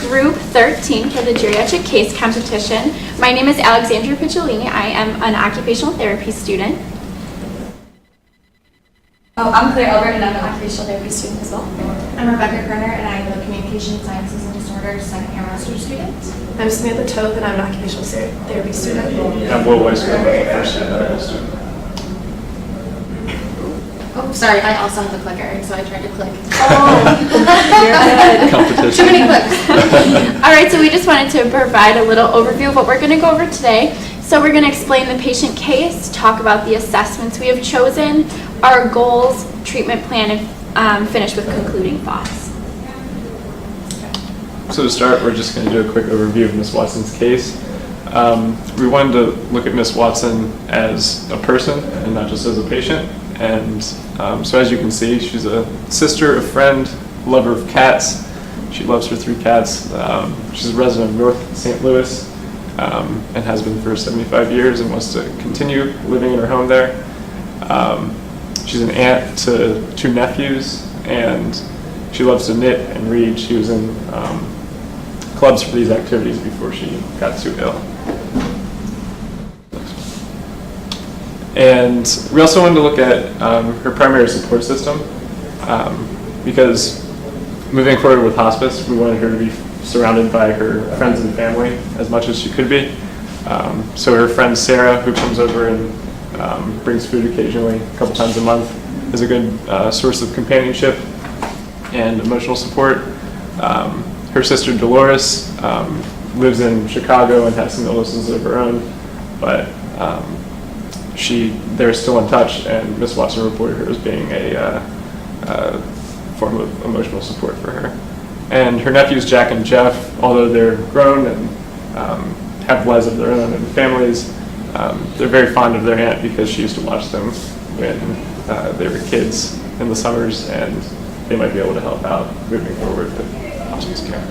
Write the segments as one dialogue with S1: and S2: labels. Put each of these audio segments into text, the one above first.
S1: Group 13 for the Geriatric Case Competition. My name is Alexandra Picciolini. I am an occupational therapy student.
S2: I'm Claire Albert, and I'm an occupational therapy student as well.
S3: I'm Rebecca Kerner, and I'm a communication sciences and disorders second-year master's student.
S4: I'm Samantha Toth, and I'm an occupational therapy student.
S5: I'm Will Weisberg, I'm a first-year medical student.
S3: Oh, sorry, I also have a clicker, so I tried to click.
S1: Oh,
S5: Competition.
S3: Too many clicks.
S1: All right, so we just wanted to provide a little overview of what we're going to go over today. So we're going to explain the patient case, talk about the assessments we have chosen, our goals, treatment plan, and finish with concluding thoughts.
S5: So to start, we're just going to do a quick overview of Ms. Watson's case. We wanted to look at Ms. Watson as a person and not just as a patient. And so as you can see, she's a sister, a friend, lover of cats. She loves her 3 cats. She's a resident of North St. Louis and has been for 75 years and wants to continue living in her home there. She's an aunt to 2 nephews, and she loves to knit and read. She was in clubs for these activities before she got too ill. And we also wanted to look at her primary support system because moving forward with hospice, we wanted her to be surrounded by her friends and family as much as she could be. So her friend Sarah, who comes over and brings food occasionally, a couple times a month, is a good source of companionship and emotional support. Her sister Dolores lives in Chicago and has some illnesses of her own, but they're still in touch, and Ms. Watson reported her as being a form of emotional support for her. And her nephews Jack and Jeff, although they're grown and have lives of their own and families, they're very fond of their aunt because she used to watch them when they were kids in the summers, and they might be able to help out moving forward with hospice care.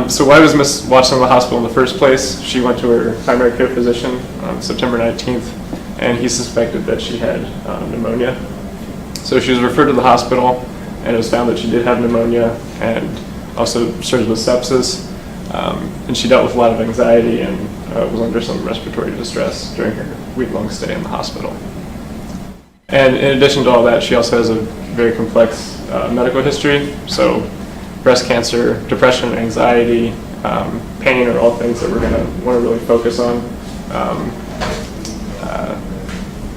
S5: So why was Ms. Watson in the hospital in the first place? She went to her primary care physician on September 19th, and he suspected that she had pneumonia. So she was referred to the hospital, and it was found that she did have pneumonia and also surged with sepsis. And she dealt with a lot of anxiety and was under some respiratory distress during her week-long stay in the hospital. And in addition to all that, she also has a very complex medical history. So breast cancer, depression, anxiety, pain are all things that we're going to want to really focus on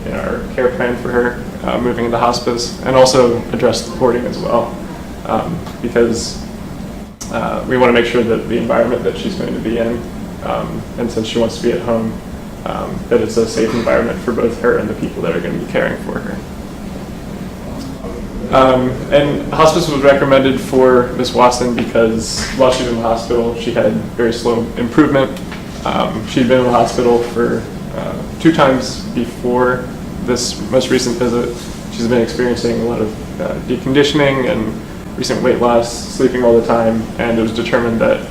S5: in our care plan for her moving into hospice, and also address the hoarding as well, because we want to make sure that the environment that she's going to be in, and since she wants to be at home, that it's a safe environment for both her and the people that are going to be caring for her. And hospice was recommended for Ms. Watson because while she was in the hospital, she had very slow improvement. She'd been in the hospital for 2 times before this most recent visit. She's been experiencing a lot of deconditioning and recent weight loss, sleeping all the time, and it was determined that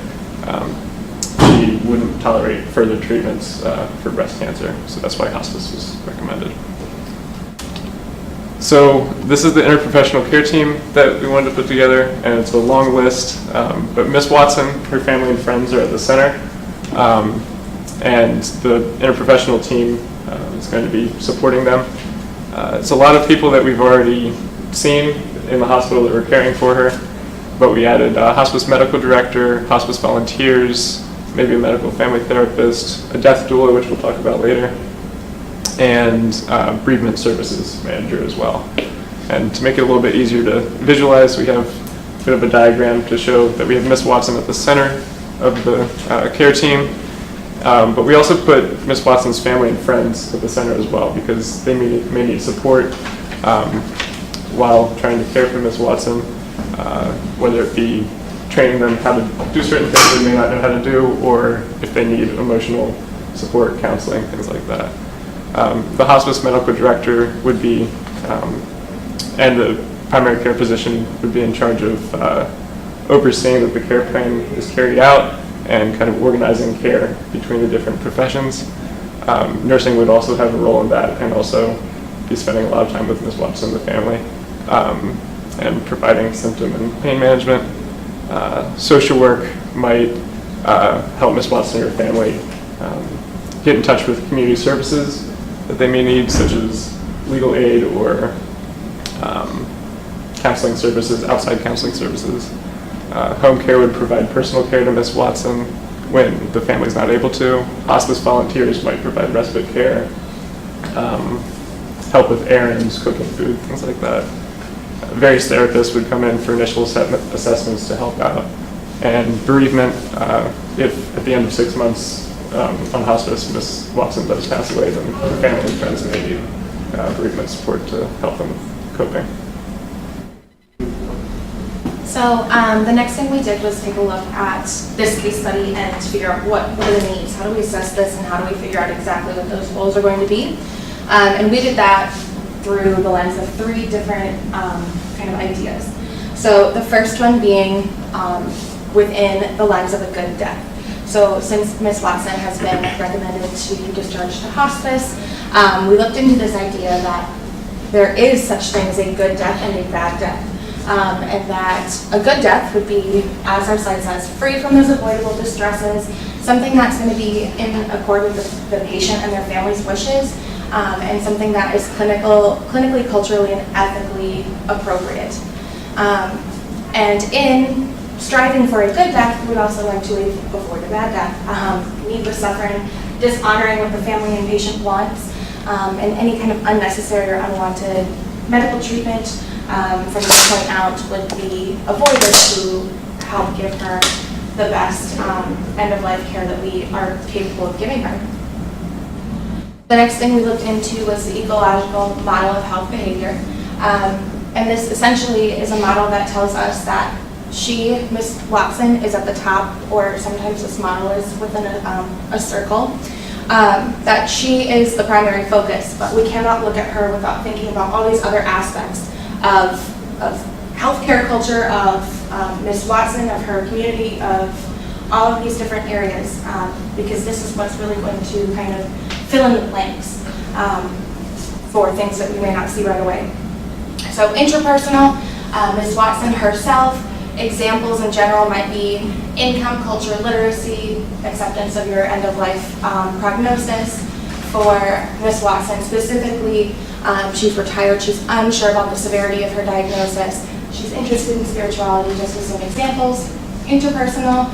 S5: she wouldn't tolerate further treatments for breast cancer, so that's why hospice was recommended. So this is the Interprofessional Care team that we wanted to put together, and it's a long list, but Ms. Watson, her family and friends are at the center, and the interprofessional team is going to be supporting them. It's a lot of people that we've already seen in the hospital that were caring for her, but we added a hospice medical director, hospice volunteers, maybe a medical family therapist, a death doula, which we'll talk about later, and bereavement services manager as well. And to make it a little bit easier to visualize, we have a bit of a diagram to show that we have Ms. Watson at the center of the care team, but we also put Ms. Watson's family and friends at the center as well, because they may need support while trying to care for Ms. Watson, whether it be training them how to do certain things they may not know how to do, or if they need emotional support, counseling, things like that. The hospice medical director would be, and the primary care physician would be in charge of overseeing that the care plan is carried out and kind of organizing care between the different professions. Nursing would also have a role in that, and also be spending a lot of time with Ms. Watson and the family, and providing symptom and pain management. social work might help Ms. Watson and her family get in touch with community services that they may need, such as legal aid or counseling services, outside counseling services. Home care would provide personal care to Ms. Watson when the family's not able to. Hospice volunteers might provide respite care, help with errands, cooking food, things like that. Various therapists would come in for initial assessments to help out. And bereavement, if at the end of 6 months on hospice, Ms. Watson does pass away, then the family and friends may need bereavement support to help them with coping.
S3: So the next thing we did was take a look at this case study and figure out what are the needs, how do we assess this, and how do we figure out exactly what those goals are going to be. And we did that through the lens of 3 different kind of ideas. So the first one being within the lens of a good death. So since Ms. Watson has been recommended to be discharged to hospice, we looked into this idea that there is such thing as a good death and a bad death. And that a good death would be, as our slide says, free from those avoidable distresses, something that's going to be in accord with the patient and their family's wishes, and something that is clinically, culturally, and ethically appropriate. And in striving for a good death, we'd also like to avoid a bad death, needless suffering, dishonoring what the family and patient wants, and any kind of unnecessary or unwanted medical treatment from this point out would be avoided to help give her the best end-of-life care that we are capable of giving her. The next thing we looked into was the ecological model of health behavior. And this essentially is a model that tells us that Ms. Watson, is at the top, or sometimes this model is within a circle, that she is the primary focus, but we cannot look at her without thinking about all these other aspects of healthcare culture, of Ms. Watson, of her community, of all of these different areas, because this is what's really going to kind of fill in the blanks for things that we may not see right away. So interpersonal, Ms. Watson herself, examples in general might be income, culture, literacy, acceptance of your end-of-life prognosis. For Ms. Watson specifically, she's retired, she's unsure about the severity of her diagnosis. She's interested in spirituality, just as some examples. Interpersonal,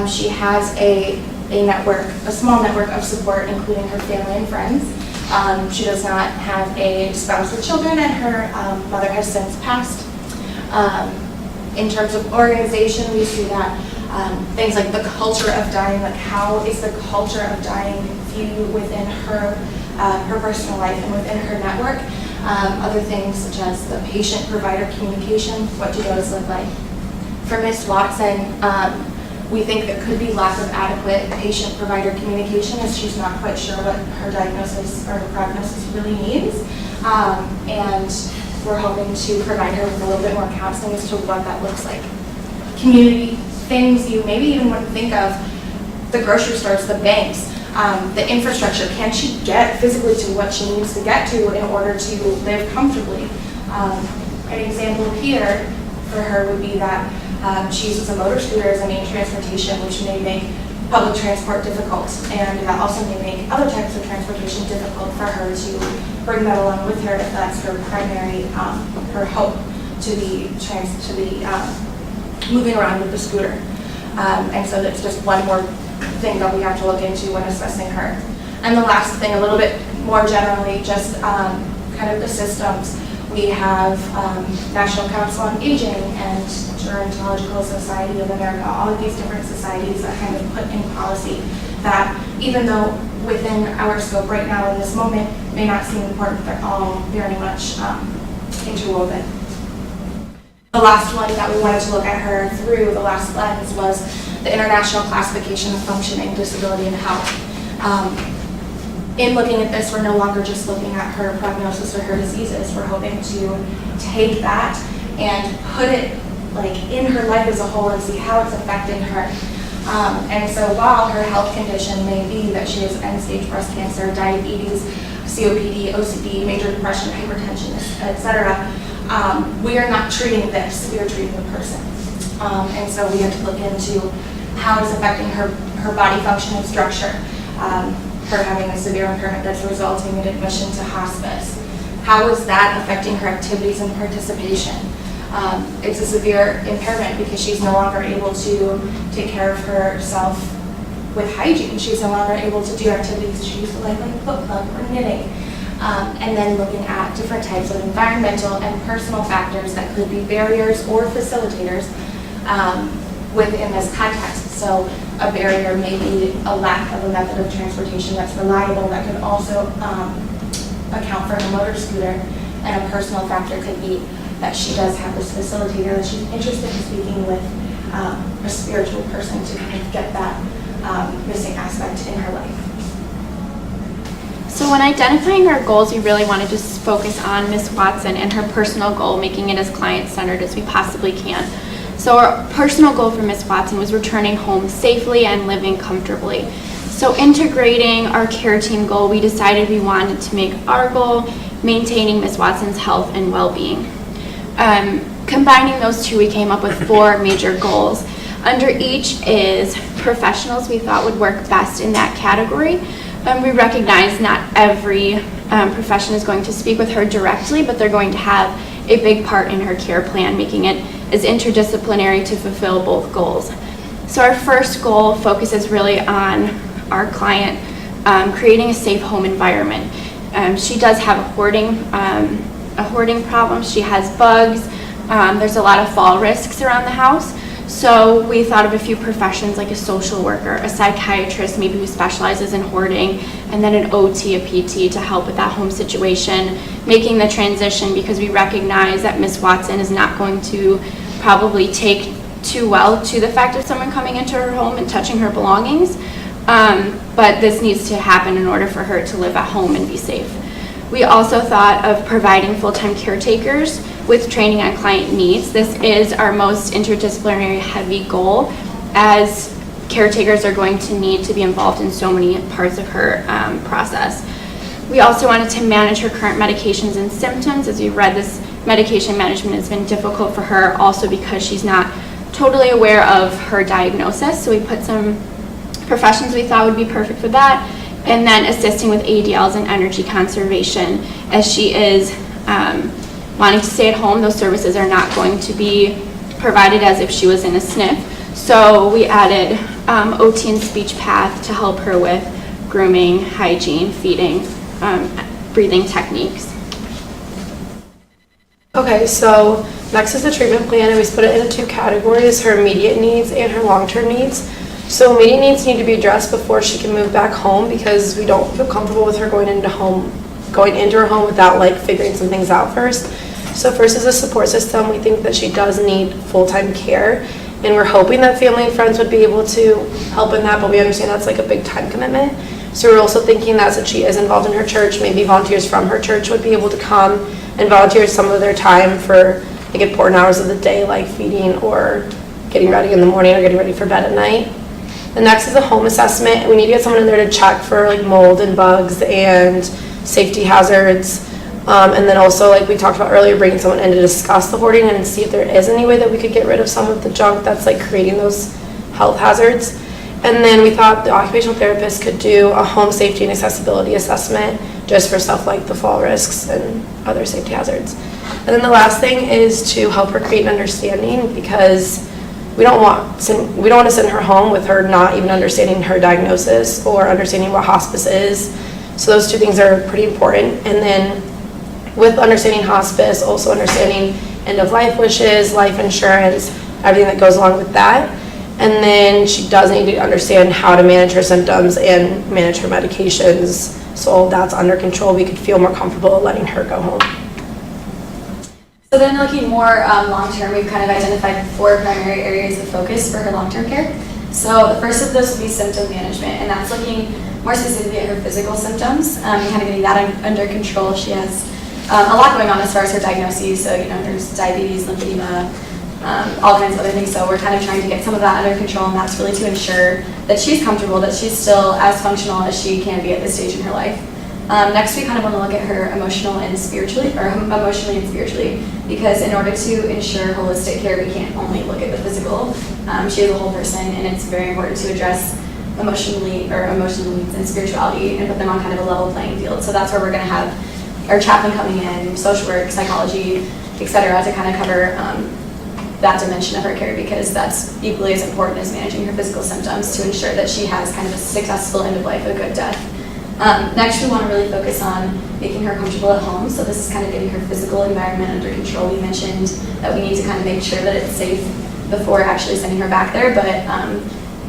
S3: she has a network, a small network of support, including her family and friends. She does not have a spouse or children, and her mother has since passed. In terms of organization, we see that things like the culture of dying, like how is the culture of dying viewed within her personal life and within her network. Other things such as the patient-provider communication, what do those look like? For Ms. Watson, we think there could be lack of adequate patient-provider communication, as she's not quite sure what her diagnosis or her prognosis really means. And we're hoping to provide her with a little bit more counseling as to what that looks like. Community, things you maybe even wouldn't think of, the grocery stores, the banks, the infrastructure. Can she get physically to what she needs to get to in order to live comfortably? An example here for her would be that she uses a motor scooter as a main transportation, which may make public transport difficult, and that also may make other types of transportation difficult for her to bring that along with her if that's her primary, her hope to be moving around with the scooter. And so that's just one more thing that we have to look into when assessing her. And the last thing, a little bit more generally, just kind of the systems. We have National Council on Aging and Gerontological Society of America, all of these different societies that kind of put in policy that even though within our scope right now in this moment may not seem important, they're all very much interwoven. The last one that we wanted to look at her through, the last lens, was the International Classification of Functioning, Disability, and Health. In looking at this, we're no longer just looking at her prognosis or her diseases. We're hoping to take that and put it like in her life as a whole and see how it's affecting her. And so while her health condition may be that she has end-stage breast cancer, diabetes, COPD, OCD, major depression, hypertension, etc., we are not treating this, we are treating the person. And so we had to look into how it's affecting her body function and structure. Her having a severe impairment that's resulting in admission to hospice. How is that affecting her activities and participation? It's a severe impairment because she's no longer able to take care of herself with hygiene. She's no longer able to do activities she used to like book club or knitting. And then looking at different types of environmental and personal factors that could be barriers or facilitators within this context. So a barrier may be a lack of a method of transportation that's reliable that could also account for her motor scooter, and a personal factor could be that she does have this facilitator that she's interested in speaking with a spiritual person to kind of get that missing aspect in her life.
S1: So when identifying our goals, we really wanted to focus on Ms. Watson and her personal goal, making it as client-centered as we possibly can. So our personal goal for Ms. Watson was returning home safely and living comfortably. So integrating our care team goal, we decided we wanted to make our goal maintaining Ms. Watson's health and well-being. Combining those two, we came up with 4 major goals. Under each is professionals we thought would work best in that category. We recognize not every profession is going to speak with her directly, but they're going to have a big part in her care plan, making it as interdisciplinary to fulfill both goals. So our first goal focuses really on our client creating a safe home environment. She does have a hoarding problem. She has bugs. There's a lot of fall risks around the house. So we thought of a few professions like a social worker, a psychiatrist maybe who specializes in hoarding, and then an OT, a PT to help with that home situation, making the transition because we recognize that Ms. Watson is not going to probably take too well to the fact of someone coming into her home and touching her belongings, but this needs to happen in order for her to live at home and be safe. We also thought of providing full-time caretakers with training on client needs. This is our most interdisciplinary heavy goal, as caretakers are going to need to be involved in so many parts of her process. We also wanted to manage her current medications and symptoms. As you've read, this medication management has been difficult for her also because she's not totally aware of her diagnosis. So we put some professions we thought would be perfect for that, and then assisting with ADLs and energy conservation. As she is wanting to stay at home, those services are not going to be provided as if she was in a SNF. So we added OT and speech path to help her with grooming, hygiene, feeding, breathing techniques.
S4: Okay, so next is the treatment plan, and we split it into 2 categories, her immediate needs and her long-term needs. So immediate needs need to be addressed before she can move back home because we don't feel comfortable with her going into her home without like figuring some things out first. So first is a support system. We think that she does need full-time care, and we're hoping that family and friends would be able to help in that, but we understand that's like a big time commitment. So we're also thinking that since she is involved in her church, maybe volunteers from her church would be able to come and volunteer some of their time for like important hours of the day, like feeding or getting ready in the morning or getting ready for bed at night. The next is a home assessment. We need to get someone in there to check for like mold and bugs and safety hazards. And then also, like we talked about earlier, bringing someone in to discuss the hoarding and see if there is any way that we could get rid of some of the junk that's like creating those health hazards. And then we thought the occupational therapist could do a home safety and accessibility assessment just for stuff like the fall risks and other safety hazards. And then the last thing is to help her create an understanding, because we don't want to send her home with her not even understanding her diagnosis or understanding what hospice is. So those 2 things are pretty important. And then with understanding hospice, also understanding end-of-life wishes, life insurance, everything that goes along with that. And then she does need to understand how to manage her symptoms and manage her medications. So all that's under control. We could feel more comfortable letting her go home.
S2: So then looking more long-term, we've kind of identified 4 primary areas of focus for her long-term care. So the first of those would be symptom management, and that's looking more specifically at her physical symptoms, and kind of getting that under control. She has a lot going on as far as her diagnoses, so there's diabetes, lymphedema, all kinds of other things, so we're kind of trying to get some of that under control, and that's really to ensure that she's comfortable, that she's still as functional as she can be at this stage in her life. Next, we kind of want to look at her emotionally and spiritually, because in order to ensure holistic care, we can't only look at the physical. She is a whole person, and it's very important to address emotional needs and spirituality and put them on kind of a level playing field. So that's where we're going to have our chaplain coming in, social work, psychology, etc., to kind of cover that dimension of her care, because that's equally as important as managing her physical symptoms to ensure that she has kind of a successful end of life, a good death. Next, we want to really focus on making her comfortable at home. So this is kind of getting her physical environment under control. We mentioned that we need to kind of make sure that it's safe before actually sending her back there, but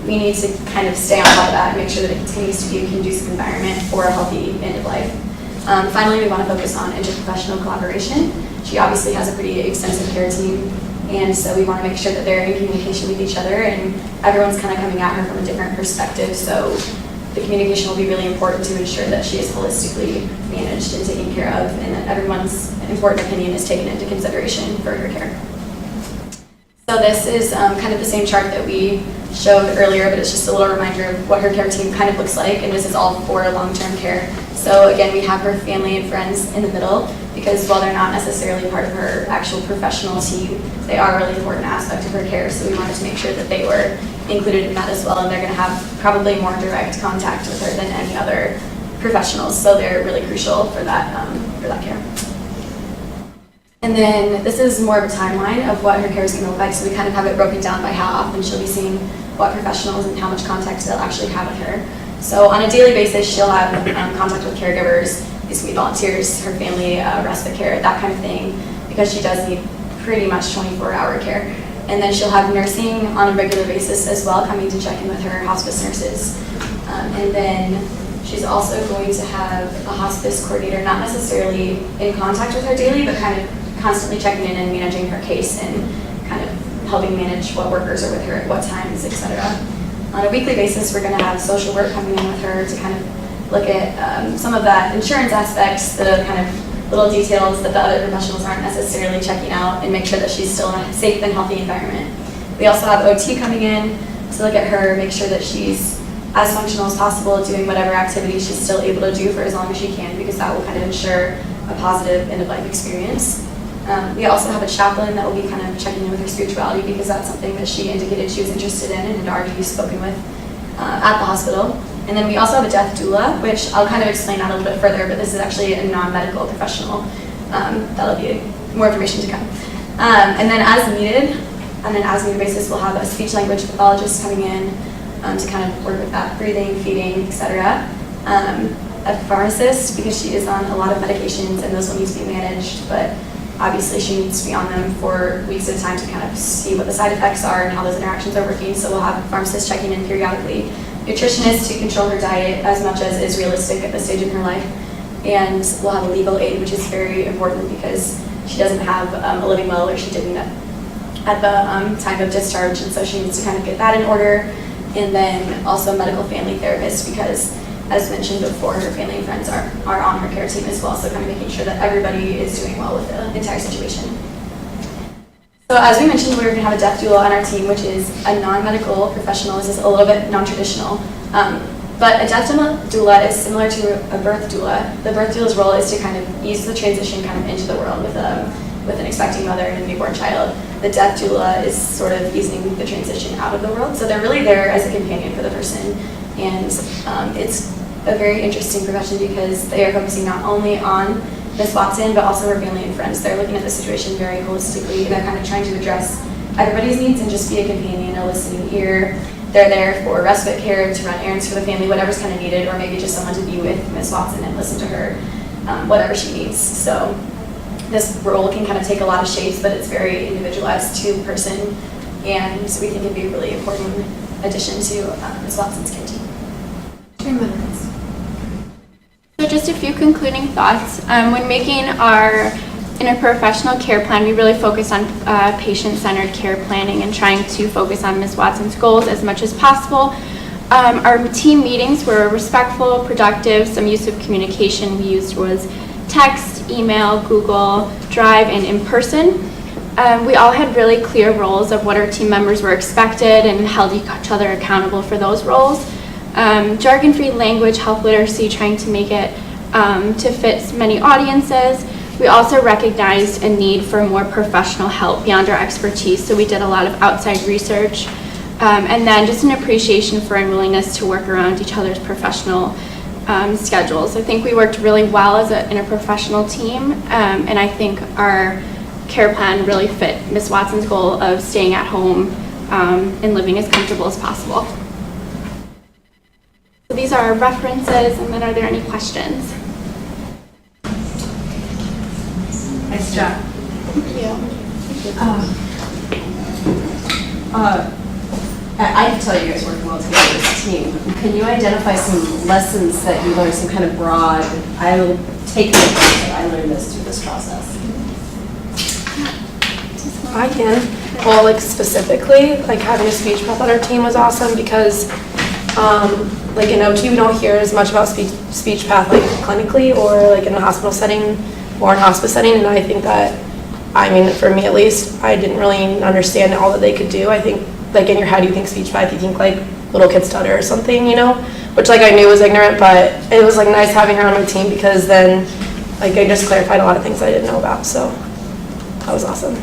S2: we need to kind of stay on top of that and make sure that it continues to be a conducive environment for a healthy end of life. Finally, we want to focus on interprofessional collaboration. She obviously has a pretty extensive care team, and so we want to make sure that they're in communication with each other and everyone's kind of coming at her from a different perspective. So the communication will be really important to ensure that she is holistically managed and taken care of, and that everyone's important opinion is taken into consideration for her care. So this is kind of the same chart that we showed earlier, but it's just a little reminder of what her care team kind of looks like, and this is all for long-term care. So again, we have her family and friends in the middle, because while they're not necessarily part of her actual professional team, they are a really important aspect of her care, so we wanted to make sure that they were included in that as well, and they're going to have probably more direct contact with her than any other professionals, so they're really crucial for that care. And then this is more of a timeline of what her care is going to look like, so we kind of have it broken down by how often she'll be seeing what professionals and how much contact they'll actually have with her. So on a daily basis, she'll have contact with caregivers, these can be volunteers, her family, respite care, that kind of thing, because she does need pretty much 24-hour care. And then she'll have nursing on a regular basis as well, coming to check in with her hospice nurses. And then she's also going to have a hospice coordinator, not necessarily in contact with her daily, but kind of constantly checking in and managing her case and kind of helping manage what workers are with her at what times, etc. On a weekly basis, we're going to have social work coming in with her to kind of look at some of that insurance aspects, the kind of little details that the other professionals aren't necessarily checking out, and make sure that she's still in a safe and healthy environment. We also have OT coming in to look at her, make sure that she's as functional as possible, doing whatever activity she's still able to do for as long as she can, because that will kind of ensure a positive end-of-life experience. We also have a chaplain that will be kind of checking in with her spirituality, because that's something that she indicated she was interested in and had already spoken with at the hospital. And then we also have a death doula, which I'll kind of explain that a little bit further, but this is actually a non-medical professional. That'll be more information to come. And then as needed basis, we'll have a speech language pathologist coming in to kind of work with that breathing, feeding, etc. A pharmacist, because she is on a lot of medications and those will need to be managed, but obviously she needs to be on them for weeks at a time to kind of see what the side effects are and how those interactions are working. So we'll have a pharmacist checking in periodically. Nutritionist to control her diet as much as is realistic at this stage in her life. And we'll have a legal aid, which is very important because she doesn't have a living will, or she didn't at the time of discharge, and so she needs to kind of get that in order. And then also a medical family therapist, because as mentioned before, her family and friends are on her care team as well, so kind of making sure that everybody is doing well with the entire situation. So as we mentioned, we're going to have a death doula on our team, which is a non-medical professional. This is a little bit non-traditional. But a death doula is similar to a birth doula. The birth doula's role is to kind of ease the transition kind of into the world with an expecting mother and a newborn child. The death doula is sort of easing the transition out of the world. So they're really there as a companion for the person. And it's a very interesting profession because they are focusing not only on Ms. Watson, but also her family and friends. They're looking at the situation very holistically. They're kind of trying to address everybody's needs and just be a companion, a listening ear. They're there for respite care, to run errands for the family, whatever's kind of needed, or maybe just someone to be with Ms. Watson and listen to her, whatever she needs. So this role can kind of take a lot of shapes, but it's very individualized to the person, and we think it'd be a really important addition to Ms. Watson's care team.
S3: 2 minutes.
S1: So just a few concluding thoughts. When making our interprofessional care plan, we really focus on patient-centered care planning and trying to focus on Ms. Watson's goals as much as possible. Our team meetings were respectful, productive. Some use of communication we used was text, email, Google Drive, and in person. We all had really clear roles of what our team members were expected and held each other accountable for those roles. Jargon-free language, health literacy, trying to make it to fit many audiences. We also recognized a need for more professional help beyond our expertise, so we did a lot of outside research. And then just an appreciation for and willingness to work around each other's professional schedules. I think we worked really well as an interprofessional team, and I think our care plan really fit Ms. Watson's goal of staying at home and living as comfortable as possible. So these are our references, and then are there any questions?
S6: Nice job.
S1: Thank you.
S6: I can tell you guys work well together as a team. Can you identify some lessons that you learned, some kind of broad, I will take the advice that I learned this through this process?
S4: I can. Well, like specifically, like having a speech path on our team was awesome because, like in OT, we don't hear as much about speech path like clinically or like in a hospital setting or in hospice setting, and I think that, I mean, for me at least, I didn't really understand all that they could do. I think, like in your head, you think speech path, you think like little kid stutter or something, you know, which like I knew was ignorant, but it was like nice having her on my team because then, like, I just clarified a lot of things I didn't know about, so that was awesome.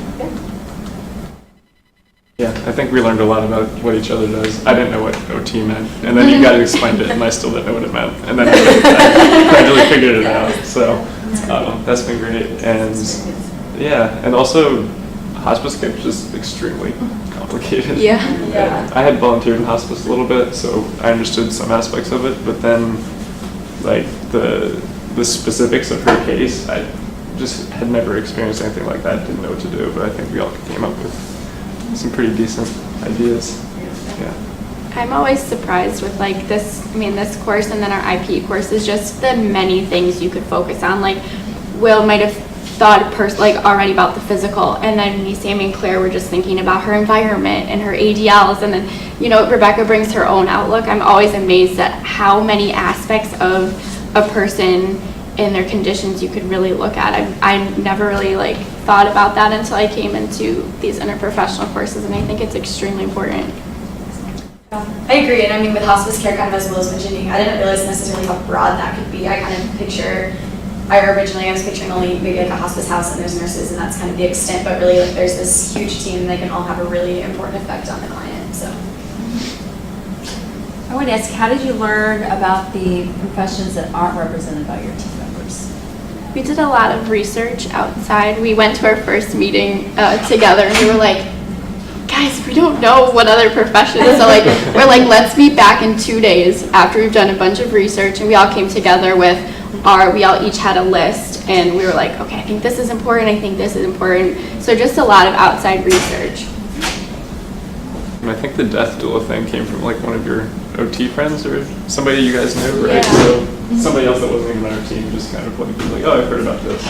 S5: Yeah, I think we learned a lot about what each other does. I didn't know what OT meant, and then you guys explained it, and I still didn't know what it meant. And then I gradually figured it out. So that's been great. And yeah, and also hospice care is just extremely complicated.
S1: Yeah.
S5: I had volunteered in hospice a little bit, so I understood some aspects of it. But then, like the specifics of her case, I just had never experienced anything like that. Didn't know what to do. But I think we all came up with some pretty decent ideas. Yeah.
S1: I'm always surprised with like this, I mean, this course and then our IP course is just the many things you could focus on. Like Will might have thought like already about the physical, and then me, Sammy, and Claire were just thinking about her environment and her ADLs, and then, you know, Rebecca brings her own outlook. I'm always amazed at how many aspects of a person and their conditions you could really look at. I never really like thought about that until I came into these interprofessional courses, and I think it's extremely important.
S2: I agree, and I mean with hospice care, kind of as Will was mentioning, I didn't realize necessarily how broad that could be. I kind of I was picturing only maybe like a hospice house and there's nurses and that's kind of the extent, but really like there's this huge team and they can all have a really important effect on the client, so.
S7: I want to ask, how did you learn about the professions that aren't represented by your team members?
S1: We did a lot of research outside. We went to our first meeting together, and we were like, guys, we don't know what other professions. So like, we're like, let's meet back in 2 days after we've done a bunch of research, and we all came together with we all each had a list, and we were like, okay, I think this is important, I think this is important. So just a lot of outside research.
S5: And I think the death doula thing came from like one of your OT friends or somebody you guys knew, right?
S1: Yeah.
S5: So somebody else that wasn't even on our team just kind of like, oh, I've heard about this.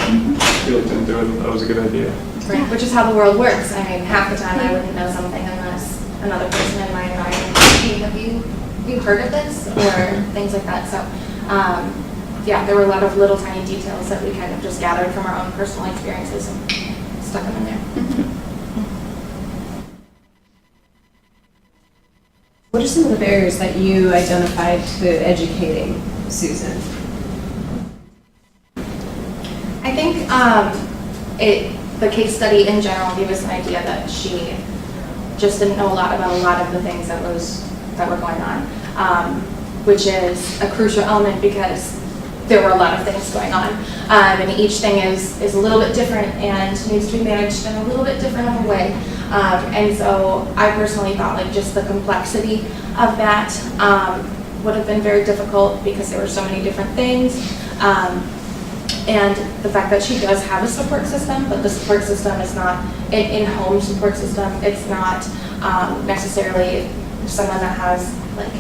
S5: We looked into it and that was a good idea.
S3: Right, which is how the world works. I mean, half the time I wouldn't know something unless another person in my environment would be, have you heard of this? Or things like that. So, yeah, there were a lot of little tiny details that we kind of just gathered from our own personal experiences and stuck them in there.
S6: What are some of the barriers that you identified to educating Susan?
S3: I think the case study in general gave us an idea that she just didn't know a lot about a lot of the things that were going on, which is a crucial element because there were a lot of things going on, and each thing is a little bit different and needs to be managed in a little bit different of a way. And so I personally thought like just the complexity of that would have been very difficult because there were so many different things. And the fact that she does have a support system, but the support system is not an in-home support system. It's not necessarily someone that has like,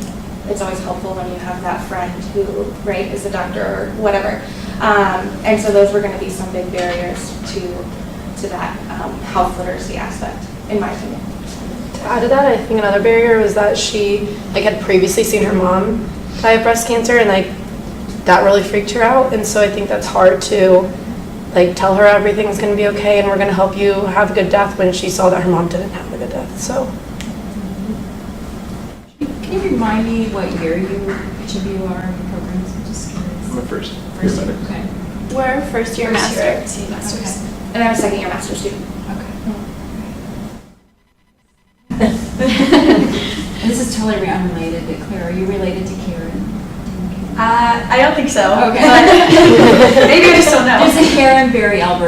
S3: it's always helpful when you have that friend who, right, is a doctor or whatever. And so those were going to be some big barriers to that health literacy aspect, in my opinion.
S4: To add to that, I think another barrier was that she like had previously seen her mom die of breast cancer, and like that really freaked her out. And so I think that's hard to like tell her everything's going to be okay and we're going to help you have a good death when she saw that her mom didn't have a good death. So.
S7: Can you remind me what year each of you are in the programs? I'm just curious.
S5: I'm a first year
S7: First year,
S5: medical.
S7: okay.
S1: We're first year master.
S2: Masters.
S3: And I'm a second year master's student.
S7: And this is totally unrelated, but Claire, are you related to Karen?
S2: I don't think so.
S7: Okay.
S2: But maybe I just don't know.
S7: There's a Karen Barry Albert